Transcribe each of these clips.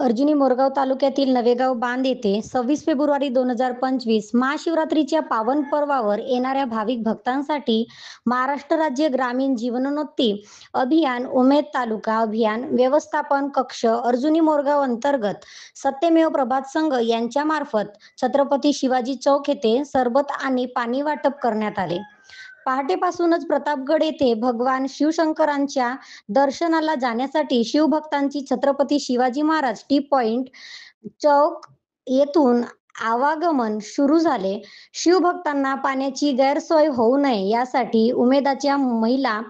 अर्जुनी मोरगाव तालुक्यातील नवेगाव बांध येथे 26 फेब्रुवारी 2025 महाशिवरात्रीच्या पावन पर्वावर येणाऱ्या भाविक भक्तांसाठी महाराष्ट्र राज्य ग्रामीण जीवनोन्नती अभियान उमेद तालुका अभियान व्यवस्थापन कक्ष अर्जुनी मोरगाव अंतर्गत सत्यमेव प्रभात संघ यांच्या मार्फत छत्रपती शिवाजी चौक येथे सरबत आणि पाणी वाटप करण्यात आले। पहाटेपासूनच प्रतापगड येथे भगवान शिवशंकरांच्या दर्शनाला जाण्यासाठी शिवभक्तांची छत्रपती शिवाजी महाराज टी पॉइंट चौक येथून आवागमन सुरू झाले। शिवभक्तांना पाण्याची गैरसोय होऊ नये यासाठी उमेदाच्या महिला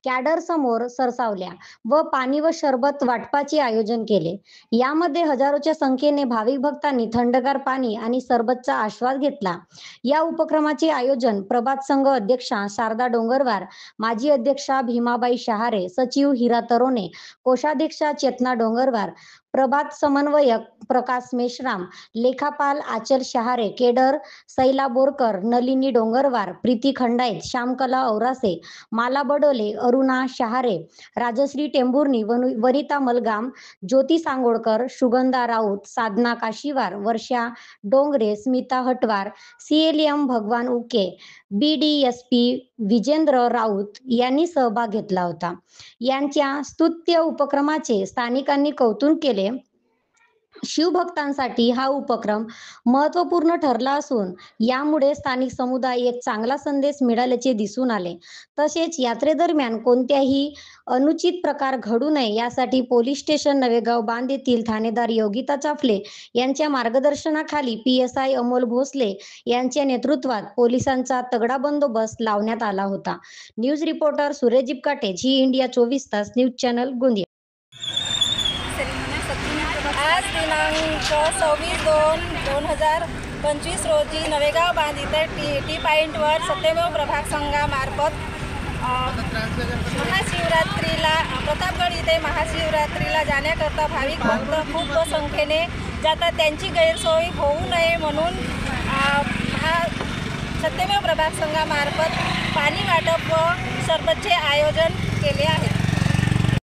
कॅडर समोर सरसावल्या व पाणी व शरबत वाटपाचे आयोजन केले। यामध्ये हजारोच्या संख्येने भाविक भक्तांनी थंडगार पाणी आणि सरबतचा आस्वाद घेतला। या उपक्रमाचे आयोजन प्रभात संघ अध्यक्षा शारदा डोंगरवार, माजी अध्यक्षा भीमाबाई शहारे, सचिव हिरा तरोने, कोषाध्यक्षा चेतना डोंगरवार, प्रभात समन्वयक प्रकाश मेश्राम, लेखापाल आचल शहारे, केडर सैला बोरकर, नलिनी डोंगरवार, प्रीती खंडायत, श्यामकला औरासे, माला बडोले, अरुणा शहारे, राजश्री टेंभुर्णी, वनिता मलगाम, ज्योती सांगोळकर, सुगंधा राऊत, साधना काशीवार, वर्षा डोंगरे, स्मिता हटवार, CLM भगवान उके, BDSP विजेंद्र राऊत यांनी सहभाग घेतला होता। यांच्या स्तुत्य उपक्रमाचे स्थानिकांनी कौतुक केले। शिवभक्तांसाठी हा उपक्रम महत्त्वपूर्ण ठरला असून यामुळे स्थानिक समुदाय एक चांगला संदेश मिळाल्याचे दिसून आले। तसेच यात्रेदरम्यान कोणत्याही अनुचित प्रकार घडू नये यासाठी पोलीस स्टेशन नवेगाव बांध येथील ठाणेदार योगिता चाफले यांच्या मार्गदर्शनाखाली PSI अमोल भोसले यांच्या नेतृत्वात पोलिसांचा तगडा बंदोबस्त लावण्यात आला होता। News reporter Suresh Jipkate, Zee India 24 तास न्यूज चॅनल गोंदिया। आज दिनांक 26/2/2025 रोजी नवेगाव बांध इथे टी पॉइंटवर सत्यमेव प्रभात संघामार्फत महाशिवरात्रीला प्रतापगड इथे महाशिवरात्रीला जाण्याकरता भाविक भक्त खूप संख्येने जातात। त्यांची गैरसोय होऊ नये म्हणून सत्यमेव प्रभात संघामार्फत पाणी वाटप व सरबतचे आयोजन केले आहे।